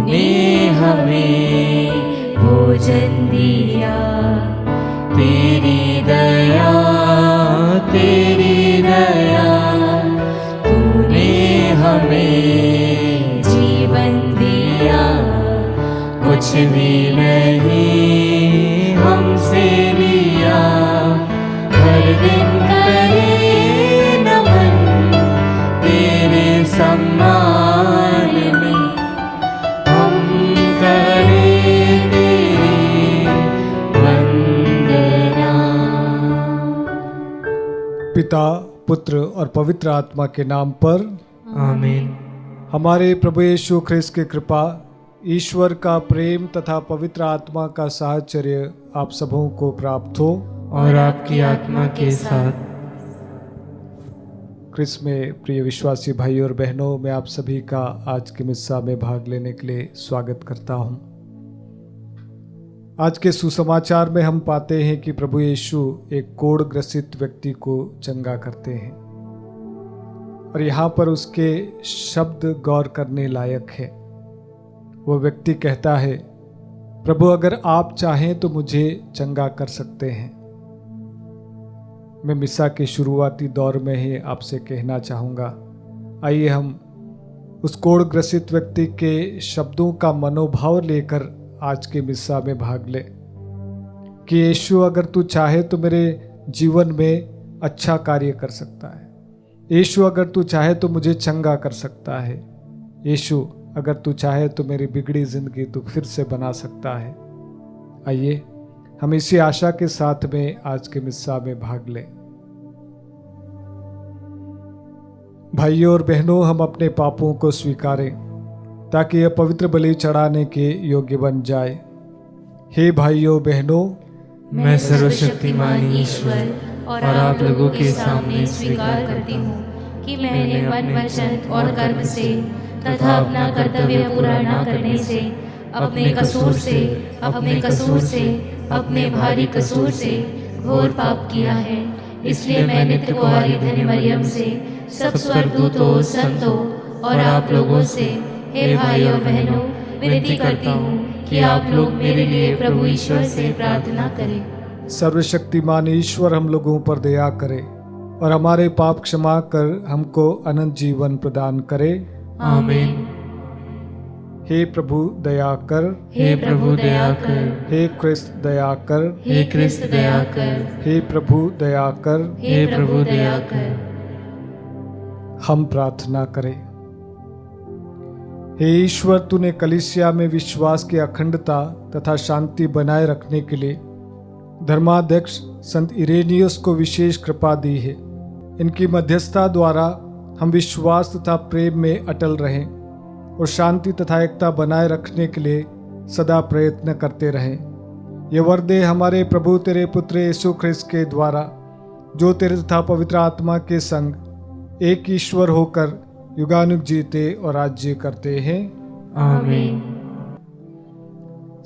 तूने हमें भोजन दिया। तेरी दया तूने हमें जीवन दिया। कुछ भी नहीं हमसे लिया। हर दिन करे नमन तेरे सम्मान में। हम करें तेरी वंदना। पिता, पुत्र और पवित्र आत्मा के नाम पर आमीन। हमारे प्रभु यीशु ख्रिस्त की कृपा, ईश्वर का प्रेम तथा पवित्र आत्मा का साहचर्य आप सबों को प्राप्त हो और आपकी आत्मा के साथ। ख्रिस्त में प्रिय विश्वासी भाई और बहनों, मैं आप सभी का आज के मिस्सा में भाग लेने के लिए स्वागत करता हूं। आज के सुसमाचार में हम पाते हैं कि प्रभु यीशु एक कोढ़ ग्रसित व्यक्ति को चंगा करते हैं और यहाँ पर उसके शब्द गौर करने लायक है। वो व्यक्ति कहता है, प्रभु अगर आप चाहें तो मुझे चंगा कर सकते हैं। मैं मिस्सा के शुरुआती दौर में ही आपसे कहना चाहूँगा, आइए हम उस कोढ़ ग्रसित व्यक्ति के शब्दों का मनोभाव लेकर आज के मिस्सा में भाग ले कि यीशु अगर तू चाहे तो मेरे जीवन में अच्छा कार्य कर सकता है। यीशु अगर तू चाहे तो मुझे चंगा कर सकता है। यीशु अगर तू चाहे तो मेरी बिगड़ी जिंदगी तू फिर से बना सकता है। आइए हम इसी आशा के साथ में आज के मिस्सा में भाग लें। भाइयों और बहनों, हम अपने पापों को स्वीकारें ताकि यह पवित्र बलि चढ़ाने के योग्य बन जाए। हे भाइयों बहनों, मैं सर्वशक्तिमान ईश्वर और आप लोगों के सामने स्वीकार करती हूँ कि मैंने मन, वचन और कर्म से तथा अपना कर्तव्य पूरा न करने से अपने अपने भारी कसूर से घोर पाप किया है। इसलिए मैं नित्य कुंवारी धन्य मरियम से, सब स्वर्गदूतों, संतों और आप लोगों से, हे भाई और बहनों, विनती करती हूँ कि आप लोग मेरे लिए प्रभु ईश्वर से प्रार्थना करें। सर्वशक्तिमान ईश्वर हम लोगों पर दया करे और हमारे पाप क्षमा कर हमको अनंत जीवन प्रदान करे। आमीन। हे प्रभु दया कर, हे प्रभु दया कर, हे क्रिस्त दया कर, हे क्रिस्त दया कर, हे प्रभु दया कर। हे प्रभु दया कर। हम प्रार्थना करें। हे ईश्वर, तूने कलीसिया में विश्वास की अखंडता तथा शांति बनाए रखने के लिए धर्माध्यक्ष संत इरेनियस को विशेष कृपा दी है। इनकी मध्यस्थता द्वारा हम विश्वास तथा प्रेम में अटल रहें और शांति तथा एकता बनाए रखने के लिए सदा प्रयत्न करते रहें। ये वर दे हमारे प्रभु तेरे पुत्र यीशु ख्रिस्त के द्वारा, जो तेरे तथा पवित्र आत्मा के संग एक ईश्वर होकर युगानुग जीते और राज्य करते हैं। आमीन।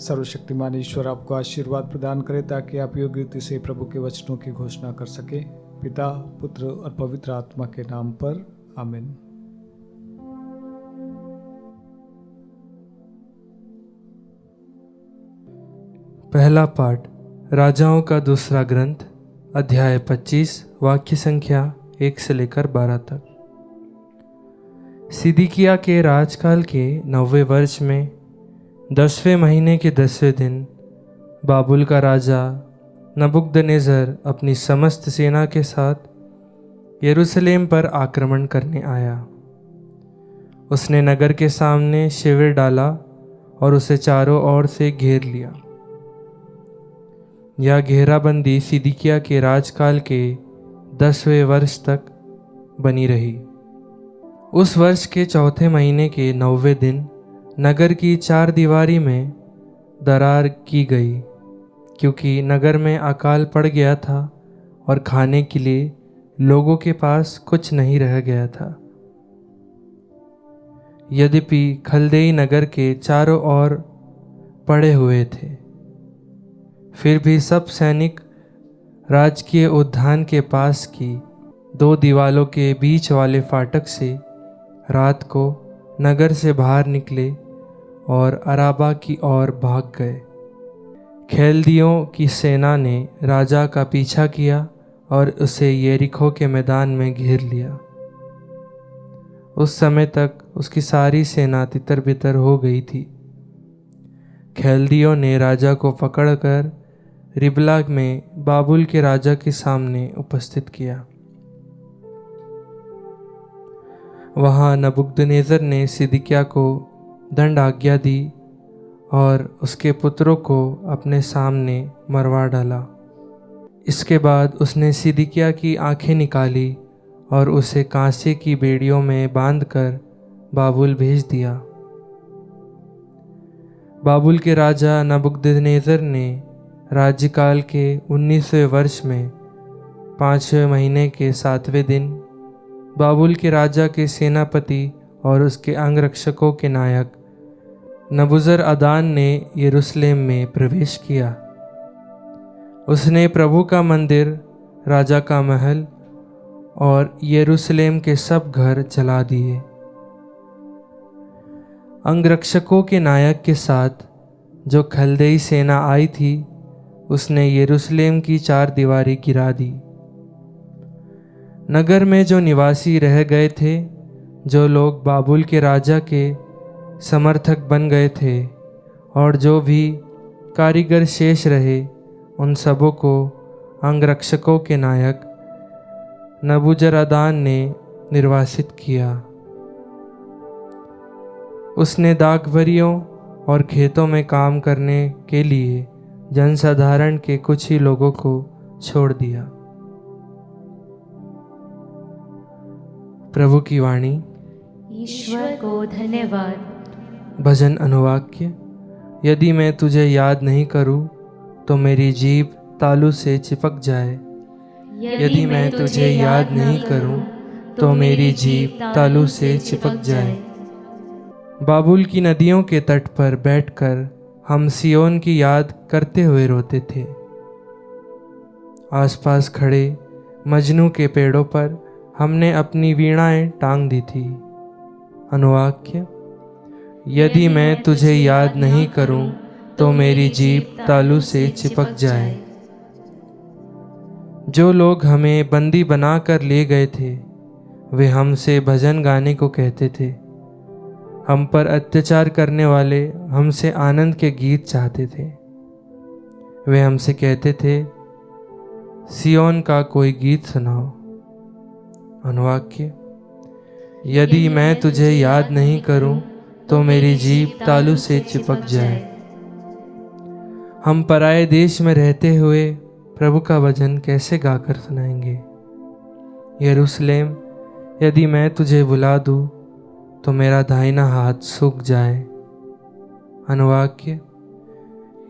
सर्वशक्तिमान ईश्वर आपको आशीर्वाद प्रदान करे ताकि आप योग्य रीति से प्रभु के वचनों की घोषणा कर सके। पिता, पुत्र और पवित्र आत्मा के नाम पर आमीन। पहला पाठ राजाओं का दूसरा ग्रंथ, अध्याय 25, वाक्य संख्या 1 से लेकर 12 तक। सिदकिय्याह के राजकाल के 9वें वर्ष में 10वें महीने के 10वें दिन बाबुल का राजा नबूकदनेस्सर अपनी समस्त सेना के साथ यरूशलेम पर आक्रमण करने आया। उसने नगर के सामने शिविर डाला और उसे चारों ओर से घेर लिया। यह घेराबंदी सिदकिय्याह के राजकाल के 10वें वर्ष तक बनी रही। उस वर्ष के चौथे महीने के 9वें दिन नगर की 4 दीवारी में दरार की गई, क्योंकि नगर में अकाल पड़ गया था और खाने के लिए लोगों के पास कुछ नहीं रह गया था। यद्यपि खलदेई नगर के चारों ओर पड़े हुए थे, फिर भी सब सैनिक राजकीय उद्यान के पास की 2 दीवालों के बीच वाले फाटक से रात को नगर से बाहर निकले और अराबा की ओर भाग गए। खेल्दियों की सेना ने राजा का पीछा किया और उसे यरीहो के मैदान में घेर लिया। उस समय तक उसकी सारी सेना तितर-बितर हो गई थी। खेल्दियों ने राजा को पकड़कर रिबला में बाबुल के राजा के सामने उपस्थित किया। वहाँ नबूकदनेस्सर ने सिदकिय्याह को दंड आज्ञा दी और उसके पुत्रों को अपने सामने मरवा डाला। इसके बाद उसने सिदकिय्याह की आंखें निकाली और उसे कांसे की बेड़ियों में बांधकर बाबुल भेज दिया। बाबुल के राजा नबूकदनेस्सर ने राज्यकाल के 19वें वर्ष में 5वें महीने के 7वें दिन बाबुल के राजा के सेनापति और उसके अंगरक्षकों के नायक नबूजरअदान ने यरूशलेम में प्रवेश किया। उसने प्रभु का मंदिर, राजा का महल और यरूशलेम के सब घर जला दिए। अंगरक्षकों के नायक के साथ जो खलदेई सेना आई थी, उसने यरूशलेम की 4 दीवारें गिरा दी। नगर में जो निवासी रह गए थे, जो लोग बाबुल के राजा के समर्थक बन गए थे और जो भी कारीगर शेष रहे, उन सबों को अंगरक्षकों के नायक नबूजरअदान ने निर्वासित किया। उसने दाखभरियों और खेतों में काम करने के लिए जनसाधारण के कुछ ही लोगों को छोड़ दिया। प्रभु की वाणी। ईश्वर को धन्यवाद। भजन अनुवाक्य। यदि मैं तुझे याद नहीं करूं तो मेरी जीभ तालू से चिपक जाए। यदि मैं तुझे याद नहीं करूं तो मेरी जीभ तालू से चिपक जाए। बाबुल की नदियों के तट पर बैठकर हम सियोन की याद करते हुए रोते थे। आसपास खड़े मजनू के पेड़ों पर हमने अपनी वीणाएं टांग दी थी। अनुवाक्य। यदि मैं तुझे याद नहीं करूं तो मेरी जीभ तालू से चिपक जाए। जो लोग हमें बंदी बनाकर ले गए थे, वे हमसे भजन गाने को कहते थे। हम पर अत्याचार करने वाले हमसे आनंद के गीत चाहते थे। वे हमसे कहते थे, सियोन का कोई गीत सुनाओ। अनुवाक्य। यदि मैं तुझे याद नहीं करूं तो मेरी जीभ तालू से चिपक जाए। हम पराये देश में रहते हुए प्रभु का भजन कैसे गाकर सुनाएंगे। यरूशलेम, यदि मैं तुझे बुला दूं तो मेरा दाहिना हाथ सूख जाए। अनुवाक्य।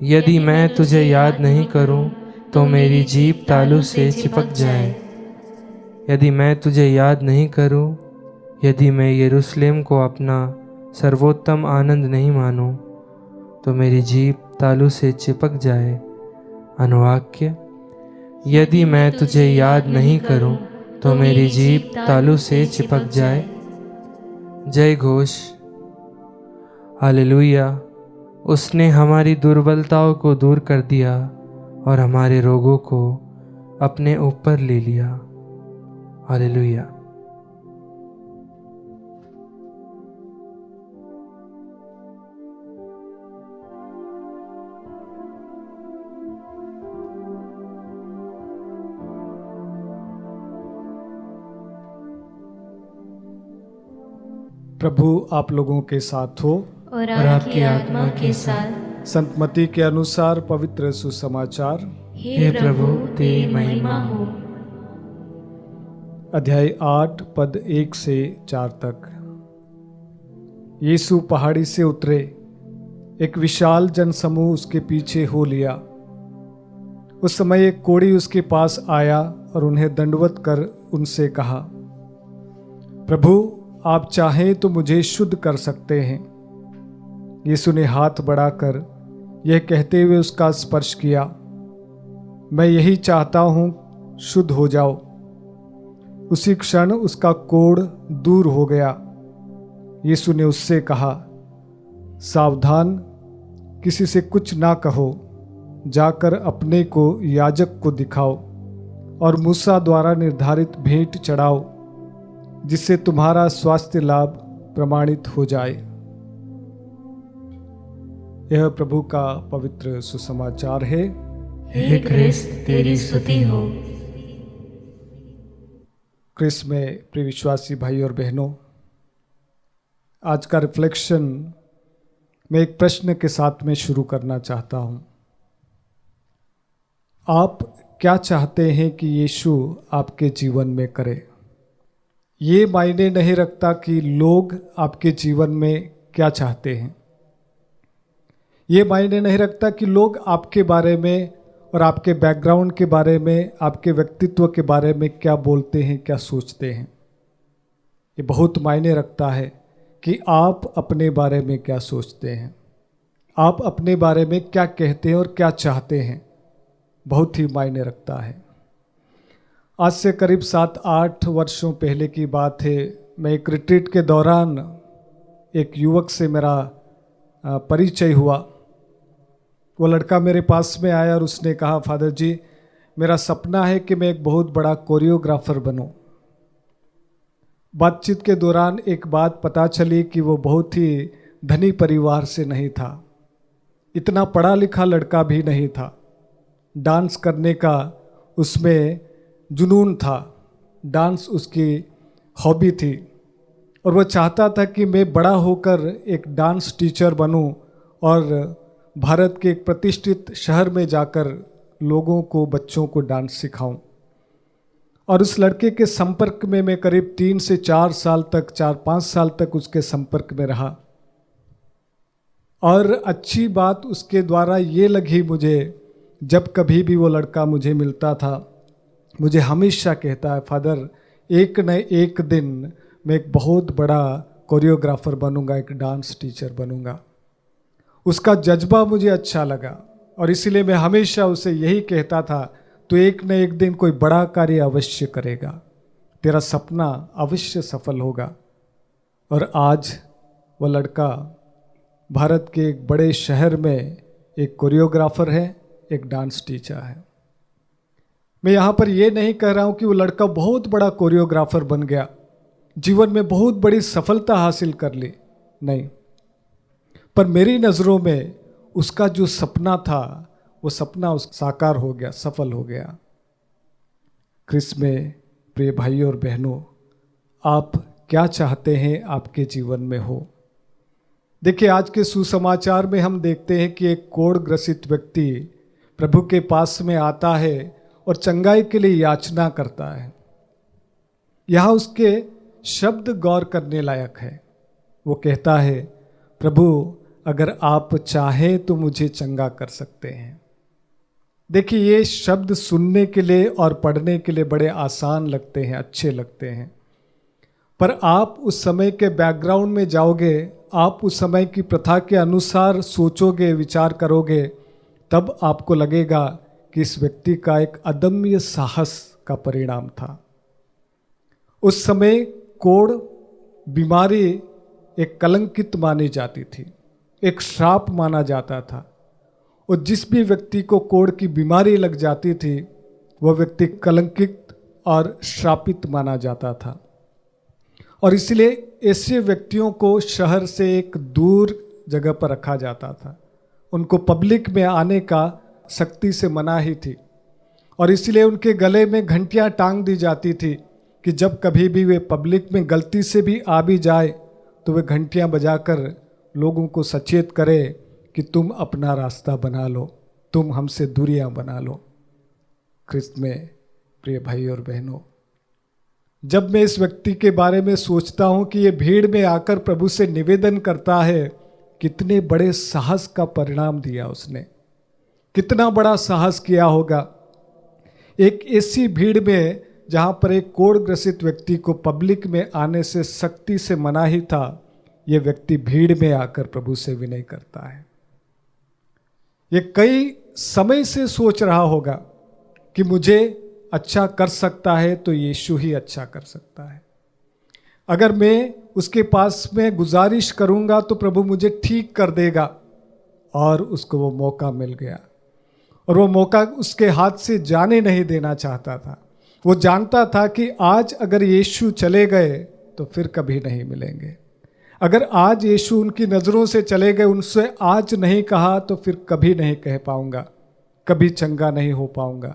यदि मैं तुझे याद नहीं करूं तो मेरी जीभ तालू से चिपक जाए। यदि मैं तुझे याद नहीं करूं, यदि मैं यरूशलेम को अपना सर्वोत्तम आनंद नहीं मानूं, तो मेरी जीभ तालू से चिपक जाए। अनुवाक्य। यदि मैं तुझे याद नहीं करूं तो मेरी जीभ तालू से चिपक जाए। जय घोष। हालेलुया। उसने हमारी दुर्बलताओं को दूर कर दिया और हमारे रोगों को अपने ऊपर ले लिया। हालेलुया। प्रभु आप लोगों के साथ हो और आपकी आत्मा के साथ। संत मत्ती के अनुसार पवित्र सुसमाचार। हे प्रभु तेरी महिमा हो। अध्याय 8 पद 1 से 4 तक। यीशु पहाड़ी से उतरे, एक विशाल जनसमूह उसके पीछे हो लिया। उस समय एक कोढ़ी उसके पास आया और उन्हें दंडवत कर उनसे कहा, प्रभु आप चाहें तो मुझे शुद्ध कर सकते हैं। यीशु ने हाथ बढ़ाकर यह कहते हुए उसका स्पर्श किया, मैं यही चाहता हूं, शुद्ध हो जाओ। उसी क्षण उसका कोढ़ दूर हो गया। यीशु ने उससे कहा, सावधान, किसी से कुछ ना कहो, जाकर अपने को याजक को दिखाओ और मूसा द्वारा निर्धारित भेंट चढ़ाओ, जिससे तुम्हारा स्वास्थ्य लाभ प्रमाणित हो जाए। यह प्रभु का पवित्र सुसमाचार है। हे क्रिस्त, तेरी स्तुति हो। क्रिस्त में प्रिय विश्वासी भाई और बहनों, आज का रिफ्लेक्शन मैं एक प्रश्न के साथ में शुरू करना चाहता हूं। आप क्या चाहते हैं कि यीशु आपके जीवन में करे? ये मायने नहीं रखता कि लोग आपके जीवन में क्या चाहते हैं। ये मायने नहीं रखता कि लोग आपके बारे में और आपके बैकग्राउंड के बारे में, आपके व्यक्तित्व के बारे में क्या बोलते हैं, क्या सोचते हैं। ये बहुत मायने रखता है कि आप अपने बारे में क्या सोचते हैं, आप अपने बारे में क्या कहते हैं और क्या चाहते हैं। बहुत ही मायने रखता है। आज से करीब 7-8 वर्षों पहले की बात है। मैं एक रिट्रीट के दौरान एक युवक से मेरा परिचय हुआ। वो लड़का मेरे पास में आया और उसने कहा, फादर जी, मेरा सपना है कि मैं एक बहुत बड़ा कोरियोग्राफर बनूं। बातचीत के दौरान एक बात पता चली कि वो बहुत ही धनी परिवार से नहीं था, इतना पढ़ा लिखा लड़का भी नहीं था। डांस करने का उसमें जुनून था, डांस उसकी हॉबी थी और वो चाहता था कि मैं बड़ा होकर एक डांस टीचर बनूं और भारत के एक प्रतिष्ठित शहर में जाकर लोगों को, बच्चों को डांस सिखाऊं। और उस लड़के के संपर्क में मैं करीब 3 से 4 साल तक, 4-5 साल तक उसके संपर्क में रहा। और अच्छी बात उसके द्वारा ये लगी मुझे, जब कभी भी वो लड़का मुझे मिलता था, मुझे हमेशा कहता है, फादर, एक न एक दिन मैं एक बहुत बड़ा कोरियोग्राफर बनूंगा, एक डांस टीचर बनूंगा। उसका जज्बा मुझे अच्छा लगा और इसीलिए मैं हमेशा उसे यही कहता था, तो एक न एक दिन कोई बड़ा कार्य अवश्य करेगा, तेरा सपना अवश्य सफल होगा। और आज वो लड़का भारत के एक बड़े शहर में एक कोरियोग्राफर है, एक डांस टीचर है। मैं यहाँ पर ये नहीं कह रहा हूँ कि वो लड़का बहुत बड़ा कोरियोग्राफर बन गया, जीवन में बहुत बड़ी सफलता हासिल कर ली, नहीं। पर मेरी नज़रों में उसका जो सपना था, वो सपना उस साकार हो गया, सफल हो गया। क्रिस्त में प्रिय भाइयों और बहनों, आप क्या चाहते हैं आपके जीवन में हो? देखिए, आज के सुसमाचार में हम देखते हैं कि एक कोढ़ ग्रसित व्यक्ति प्रभु के पास में आता है और चंगाई के लिए याचना करता है। यहाँ उसके शब्द गौर करने लायक है। वो कहता है, प्रभु, अगर आप चाहें तो मुझे चंगा कर सकते हैं। देखिए, ये शब्द सुनने के लिए और पढ़ने के लिए बड़े आसान लगते हैं, अच्छे लगते हैं, पर आप उस समय के बैकग्राउंड में जाओगे, आप उस समय की प्रथा के अनुसार सोचोगे, विचार करोगे, तब आपको लगेगा कि इस व्यक्ति का एक अदम्य साहस का परिणाम था। उस समय कोढ़ बीमारी एक कलंकित मानी जाती थी, एक श्राप माना जाता था। और जिस भी व्यक्ति को कोढ़ की बीमारी लग जाती थी, वह व्यक्ति कलंकित और श्रापित माना जाता था। और इसलिए ऐसे व्यक्तियों को शहर से एक दूर जगह पर रखा जाता था। उनको पब्लिक में आने का सख्ती से मना ही थी और इसलिए उनके गले में घंटियां टांग दी जाती थी कि जब कभी भी वे पब्लिक में गलती से भी आ भी जाए तो वे घंटियां बजाकर लोगों को सचेत करे कि तुम अपना रास्ता बना लो, तुम हमसे दूरियां बना लो। क्रिस्त में प्रिय भाई और बहनों, जब मैं इस व्यक्ति के बारे में सोचता हूं कि ये भीड़ में आकर प्रभु से निवेदन करता है, कितने बड़े साहस का परिणाम दिया उसने, कितना बड़ा साहस किया होगा। एक ऐसी भीड़ में जहां पर एक कोढ़ ग्रसित व्यक्ति को पब्लिक में आने से सख्ती से मना ही था, यह व्यक्ति भीड़ में आकर प्रभु से विनय करता है। ये कई समय से सोच रहा होगा कि मुझे अच्छा कर सकता है तो यीशु ही अच्छा कर सकता है। अगर मैं उसके पास में गुजारिश करूंगा तो प्रभु मुझे ठीक कर देगा। और उसको वो मौका मिल गया, और वो मौका उसके हाथ से जाने नहीं देना चाहता था। वो जानता था कि आज अगर यीशु चले गए तो फिर कभी नहीं मिलेंगे। अगर आज यीशु उनकी नज़रों से चले गए, उनसे आज नहीं कहा तो फिर कभी नहीं कह पाऊंगा, कभी चंगा नहीं हो पाऊंगा।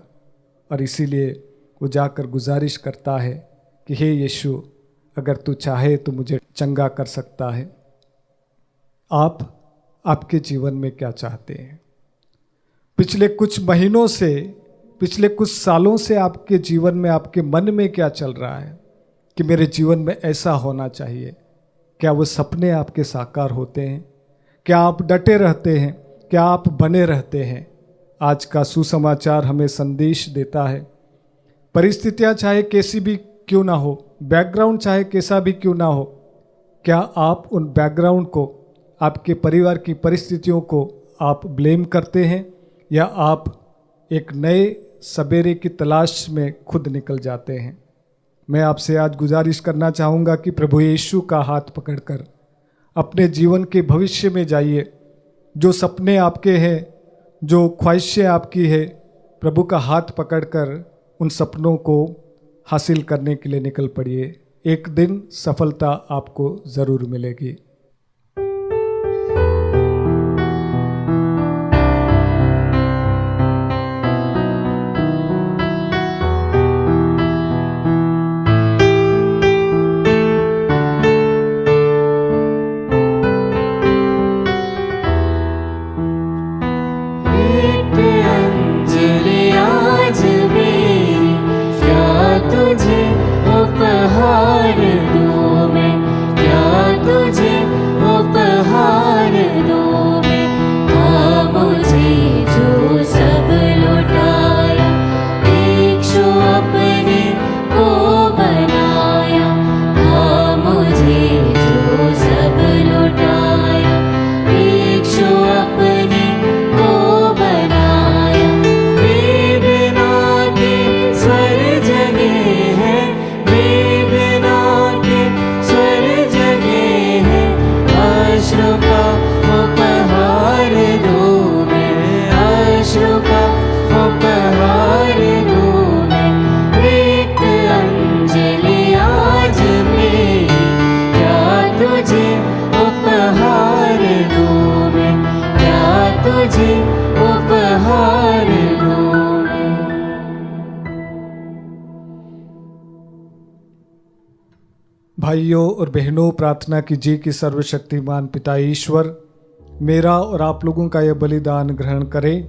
और इसीलिए वो जाकर गुजारिश करता है कि हे यीशु, अगर तू चाहे तो मुझे चंगा कर सकता है। आप आपके जीवन में क्या चाहते हैं? पिछले कुछ महीनों से, पिछले कुछ सालों से आपके जीवन में, आपके मन में क्या चल रहा है कि मेरे जीवन में ऐसा होना चाहिए? क्या वो सपने आपके साकार होते हैं? क्या आप डटे रहते हैं? क्या आप बने रहते हैं? आज का सुसमाचार हमें संदेश देता है, परिस्थितियां चाहे कैसी भी क्यों ना हो, बैकग्राउंड चाहे कैसा भी क्यों ना हो, क्या आप उन बैकग्राउंड को, आपके परिवार की परिस्थितियों को आप ब्लेम करते हैं, या आप एक नए सवेरे की तलाश में खुद निकल जाते हैं? मैं आपसे आज गुजारिश करना चाहूँगा कि प्रभु यीशु का हाथ पकड़कर अपने जीवन के भविष्य में जाइए। जो सपने आपके हैं, जो ख्वाहिशें आपकी है, प्रभु का हाथ पकड़कर उन सपनों को हासिल करने के लिए निकल पड़िए। एक दिन सफलता आपको ज़रूर मिलेगी। भाइयों और बहनों, प्रार्थना कीजिए कि सर्वशक्तिमान पिता ईश्वर मेरा और आप लोगों का यह बलिदान ग्रहण करें।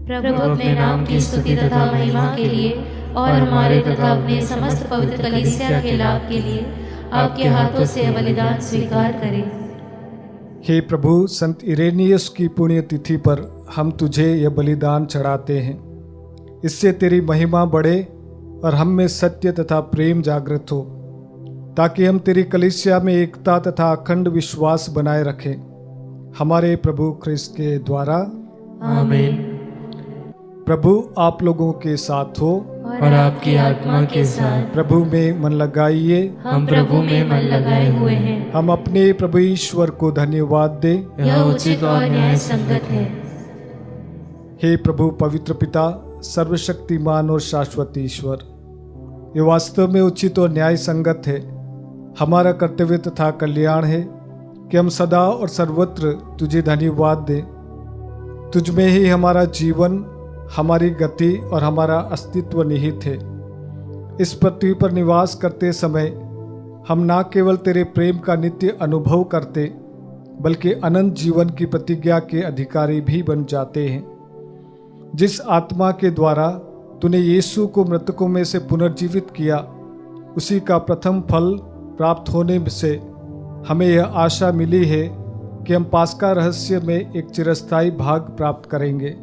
प्रभु अपने नाम की स्तुति तथा महिमा के लिए और हमारे तथा अपने समस्त पवित्र कलीसिया के लाभ के लिए आपके हाथों से यह बलिदान स्वीकार करें। हे प्रभु, संत इरेनियस की पुण्य तिथि पर हम तुझे यह बलिदान चढ़ाते हैं। इससे तेरी महिमा बढ़े और हम में सत्य तथा प्रेम जागृत हो, ताकि हम तेरी कलीसिया में एकता तथा अखंड विश्वास बनाए रखें। हमारे प्रभु ख्रिस्त के द्वारा, आमीन। प्रभु आप लोगों के साथ हो और आपकी आत्मा के साथ। प्रभु में मन लगाइए, हम प्रभु में मन लगाए हुए हैं। हम अपने प्रभु ईश्वर को धन्यवाद दें। यह उचित और न्याय संगत है। हे प्रभु पवित्र पिता, सर्वशक्तिमान और शाश्वत ईश्वर, ये वास्तव में उचित और न्याय संगत है, हमारा कर्तव्य तथा कल्याण है कि हम सदा और सर्वत्र तुझे धन्यवाद दें। तुझ में ही हमारा जीवन, हमारी गति और हमारा अस्तित्व निहित है। इस पृथ्वी पर निवास करते समय हम न केवल तेरे प्रेम का नित्य अनुभव करते, बल्कि अनंत जीवन की प्रतिज्ञा के अधिकारी भी बन जाते हैं। जिस आत्मा के द्वारा तूने यीशु को मृतकों में से पुनर्जीवित किया, उसी का प्रथम फल प्राप्त होने से हमें यह आशा मिली है कि हम पास्का रहस्य में एक चिरस्थायी भाग प्राप्त करेंगे।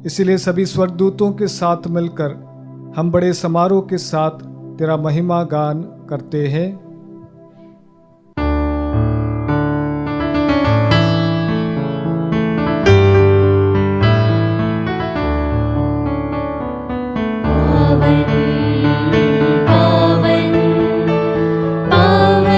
इसीलिए सभी स्वर्गदूतों के साथ मिलकर हम बड़े समारोह के साथ तेरा महिमा गान करते हैं। पावन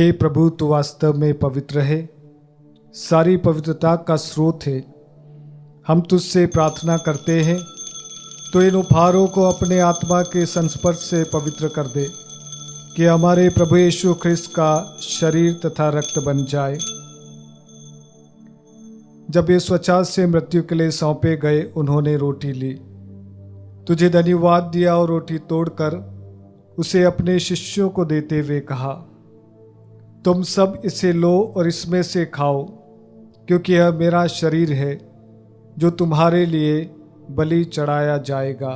हे प्रभु, तू वास्तव में पवित्र है, सारी पवित्रता का स्रोत है। हम तुझसे प्रार्थना करते हैं, तो इन उपहारों को अपने आत्मा के संस्पर्श से पवित्र कर दे, कि हमारे प्रभु यीशु ख्रिस्त का शरीर तथा रक्त बन जाए। जब ये स्वचार से मृत्यु के लिए सौंपे गए, उन्होंने रोटी ली, तुझे धन्यवाद दिया और रोटी तोड़कर उसे अपने शिष्यों को देते हुए कहा, तुम सब इसे लो और इसमें से खाओ, क्योंकि यह मेरा शरीर है जो तुम्हारे लिए बलि चढ़ाया जाएगा।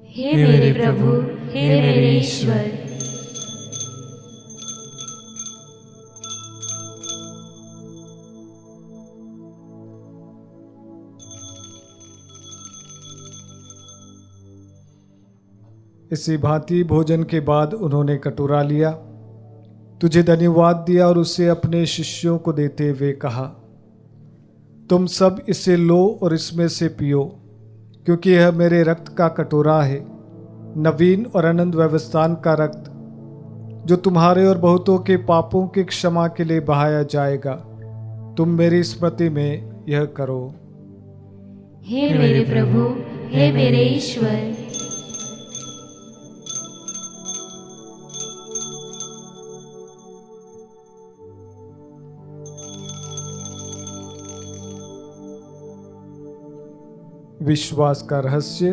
हे मेरे प्रभु, हे मेरे ईश्वर। इसी भांति भोजन के बाद उन्होंने कटोरा लिया, तुझे धन्यवाद दिया और उसे अपने शिष्यों को देते हुए कहा, तुम सब इसे लो और इसमें से पियो, क्योंकि यह मेरे रक्त का कटोरा है, नवीन और अनंत व्यवस्थान का रक्त, जो तुम्हारे और बहुतों के पापों की क्षमा के लिए बहाया जाएगा। तुम मेरी स्मृति में यह करो। हे मेरे प्रभु, हे मेरे ईश्वर। विश्वास का रहस्य।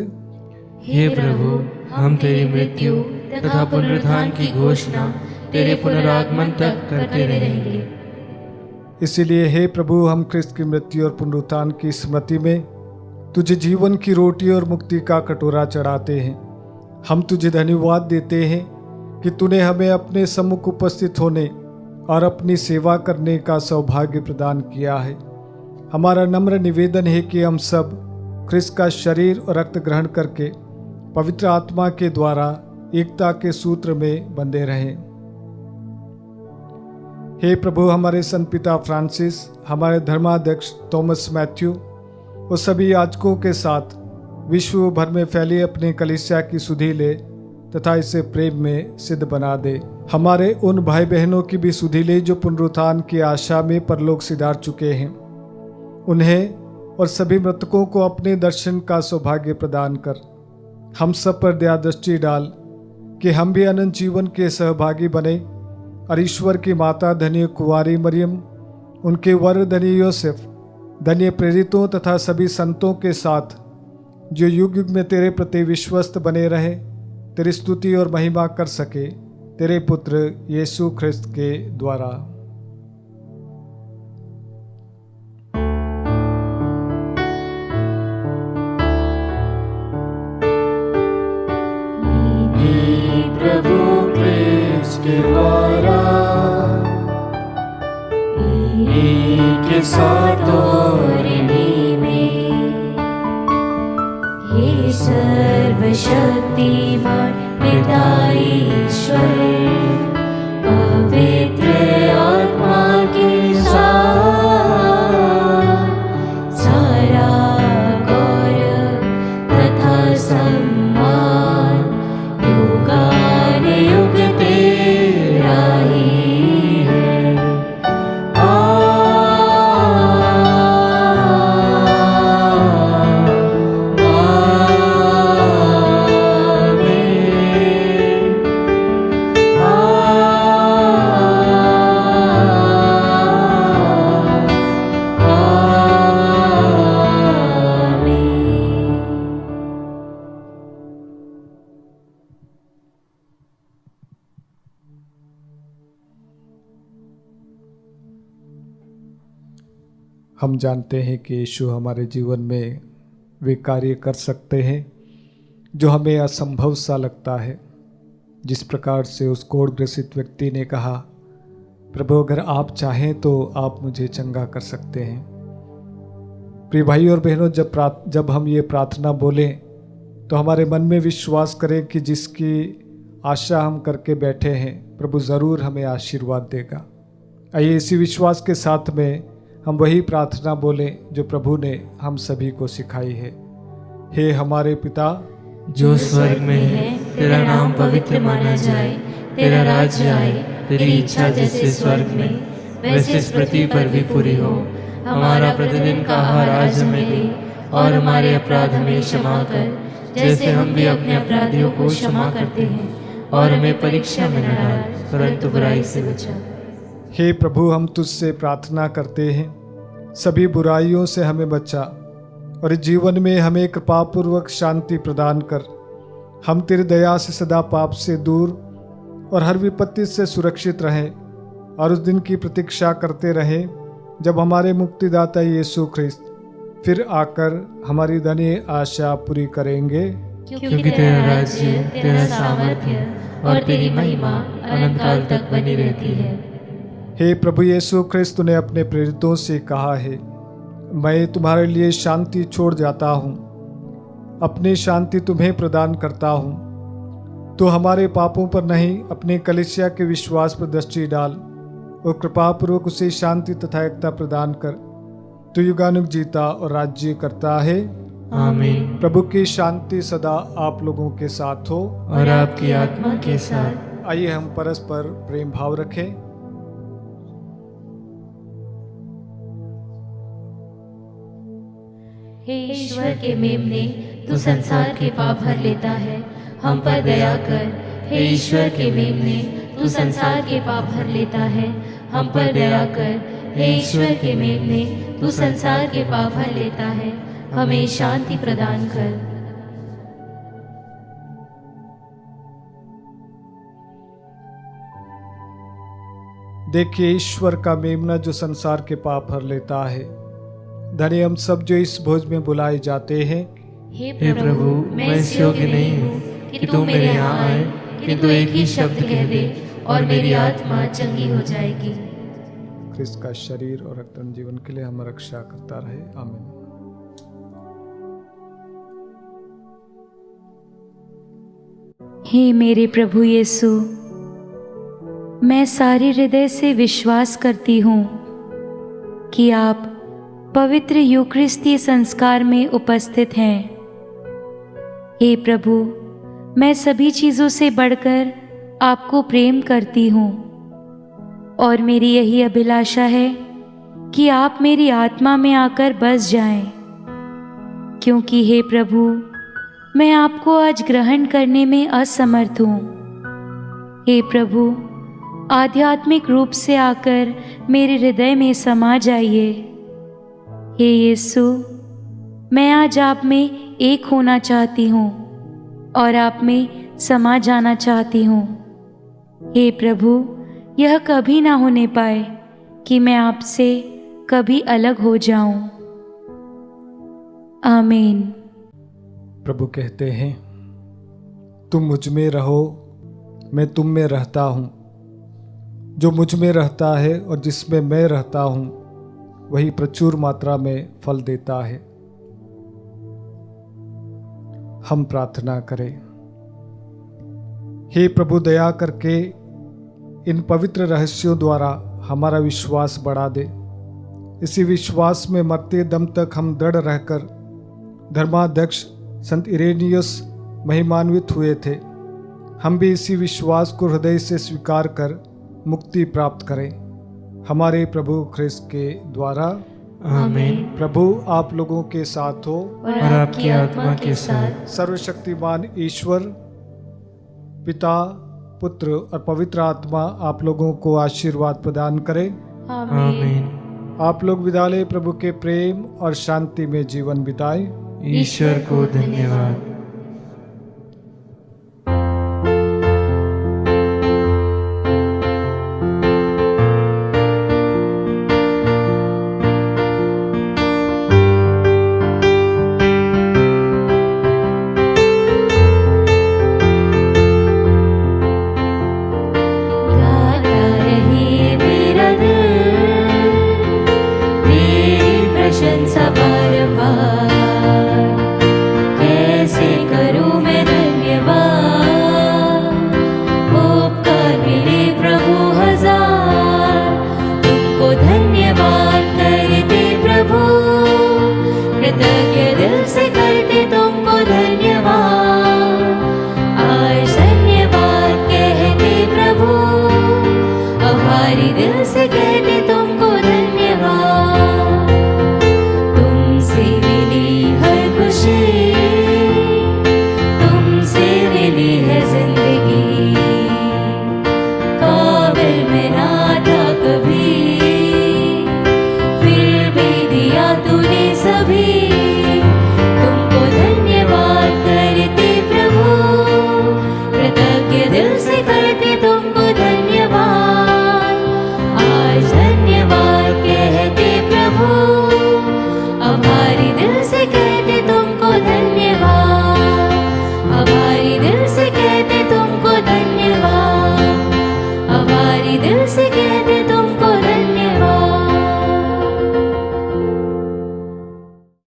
हे प्रभु, हम तेरी मृत्यु तथा पुनरुत्थान की घोषणा तेरे पुनरागमन तक करते रहेंगे। इसीलिए हे प्रभु, हम ख्रिस्त की मृत्यु और पुनरुत्थान की स्मृति में तुझे जीवन की रोटी और मुक्ति का कटोरा चढ़ाते हैं। हम तुझे धन्यवाद देते हैं कि तूने हमें अपने सम्मुख उपस्थित होने और अपनी सेवा करने का सौभाग्य प्रदान किया है। हमारा नम्र निवेदन है कि हम सब ख्रिस्त का शरीर और रक्त ग्रहण करके पवित्र आत्मा के द्वारा एकता के सूत्र में बंधे रहें। हे प्रभु, हमारे संत पिता फ्रांसिस, हमारे धर्माध्यक्ष थॉमस मैथ्यू और सभी याजकों के साथ विश्व भर में फैली अपनी कलीसिया की सुधि ले तथा इसे प्रेम में सिद्ध बना दे। हमारे उन भाई बहनों की भी सुधि ले जो पुनरुत्थान की आशा में परलोक सिधार चुके हैं। उन्हें और सभी मृतकों को अपने दर्शन का सौभाग्य प्रदान कर हम सब पर दया दृष्टि डाल, कि हम भी अनंत जीवन के सहभागी बने और ईश्वर की माता धन्य कुंवारी मरियम, उनके वर धन्य योसेफ, धन्य प्रेरितों तथा सभी संतों के साथ जो युग युग में तेरे प्रति विश्वस्त बने रहे, तेरी स्तुति और महिमा कर सके, तेरे पुत्र यीशु ख्रिस्त के द्वारा। प्रभु ख्रिस्त के द्वारा के साथ और इन्हीं में, हे सर्वशक्तिमान पिता ईश्वर, पवित्र आत्मा के साथ सारा गौरव तथा सम्मान युगानुयुग तेरा ही है। हम जानते हैं कि यीशु हमारे जीवन में वे कार्य कर सकते हैं जो हमें असंभव सा लगता है। जिस प्रकार से उस कोढ़ ग्रसित व्यक्ति ने कहा, प्रभु अगर आप चाहें तो आप मुझे चंगा कर सकते हैं। प्रिय भाई और बहनों, जब हम ये प्रार्थना बोलें तो हमारे मन में विश्वास करें कि जिसकी आशा हम करके बैठे हैं, प्रभु ज़रूर हमें आशीर्वाद देगा। आइए इसी विश्वास के साथ में हम वही प्रार्थना बोलें जो प्रभु ने हम सभी को सिखाई है। हे हमारे पिता जो स्वर्ग में है, तेरा नाम पवित्र माना जाए, तेरा राज्य आए, तेरी इच्छा जैसे स्वर्ग में वैसे इस पृथ्वी पर भी पूरी हो। हमारा प्रतिदिन का आहार आज हमें दे, और हमारे अपराध हमें क्षमा कर, जैसे हम भी अपने अपराधियों को क्षमा करते हैं, और हमें परीक्षा में न डाल, परंतु बुराई से बचा। हे प्रभु, हम तुझसे प्रार्थना करते हैं, सभी बुराइयों से हमें बचा और इस जीवन में हमें कृपापूर्वक शांति प्रदान कर। हम तेरी दया से सदा पाप से दूर और हर विपत्ति से सुरक्षित रहें, और उस दिन की प्रतीक्षा करते रहें जब हमारे मुक्तिदाता यीशु ख्रिस्त फिर आकर हमारी धन्य आशा पूरी करेंगे। क्योंकि तेरा राज्य, तेरा सामर्थ्य और तेरी महिमा अनंत काल तक बनी रहती है। हे प्रभु यीशु ख्रिस्त ने अपने प्रेरितों से कहा है, मैं तुम्हारे लिए शांति छोड़ जाता हूँ, अपनी शांति तुम्हें प्रदान करता हूँ। तो हमारे पापों पर नहीं, अपने कलीसिया के विश्वास पर दृष्टि डाल और कृपापूर्वक उसे शांति तथा एकता प्रदान कर। तू युगानुग जीता और राज्य करता है। आमीन। प्रभु की शांति सदा आप लोगों के साथ हो और आपकी आत्मा के साथ। आइए हम परस्पर प्रेम भाव रखें। हे ईश्वर के मेमने, तू संसार के पाप भर लेता है, हम पर दया कर। हे ईश्वर के मेमने, तू संसार के पाप भर लेता है, हम पर दया कर। हे ईश्वर के मेमने, तू संसार के पाप भर लेता है, हमें शांति प्रदान कर। देखिए ईश्वर का मेमना जो संसार के पाप भर लेता है। धन्य हम सब जो इस भोज में बुलाए जाते हैं। हे प्रभु, मैं इस योग्य नहीं हूँ कि तू मेरे यहाँ आए, किंतु एक ही शब्द कह दे और मेरी आत्मा चंगी हो जाएगी। ख्रिस्त का शरीर और रक्त जीवन के लिए हम रक्षा करता रहे। आमीन। हे मेरे प्रभु यीशु, मैं सारे हृदय से विश्वास करती हूँ कि आप पवित्र यूकरिस्तीय संस्कार में उपस्थित हैं। हे प्रभु, मैं सभी चीज़ों से बढ़कर आपको प्रेम करती हूँ और मेरी यही अभिलाषा है कि आप मेरी आत्मा में आकर बस जाएं, क्योंकि हे प्रभु, मैं आपको आज ग्रहण करने में असमर्थ हूँ। हे प्रभु, आध्यात्मिक रूप से आकर मेरे हृदय में समा जाइए। हे यीशु, मैं आज आप में एक होना चाहती हूँ और आप में समा जाना चाहती हूँ। हे प्रभु, यह कभी ना होने पाए कि मैं आपसे कभी अलग हो जाऊं। आमीन। प्रभु कहते हैं, तुम मुझ में रहो, मैं तुम में रहता हूँ। जो मुझ में रहता है और जिसमें मैं रहता हूँ, वही प्रचुर मात्रा में फल देता है। हम प्रार्थना करें। हे प्रभु, दया करके इन पवित्र रहस्यों द्वारा हमारा विश्वास बढ़ा दे। इसी विश्वास में मरते दम तक हम दृढ़ रहकर धर्माध्यक्ष संत इरेनियस महिमान्वित हुए थे। हम भी इसी विश्वास को हृदय से स्वीकार कर मुक्ति प्राप्त करें, हमारे प्रभु ख्रिस्त के द्वारा। आमीन। प्रभु आप लोगों के साथ हो और आपकी आत्मा के साथ। सर्वशक्तिमान ईश्वर पिता, पुत्र और पवित्र आत्मा आप लोगों को आशीर्वाद प्रदान करे। आमीन। आप लोग विदा लें। प्रभु के प्रेम और शांति में जीवन बिताएं। ईश्वर को धन्यवाद।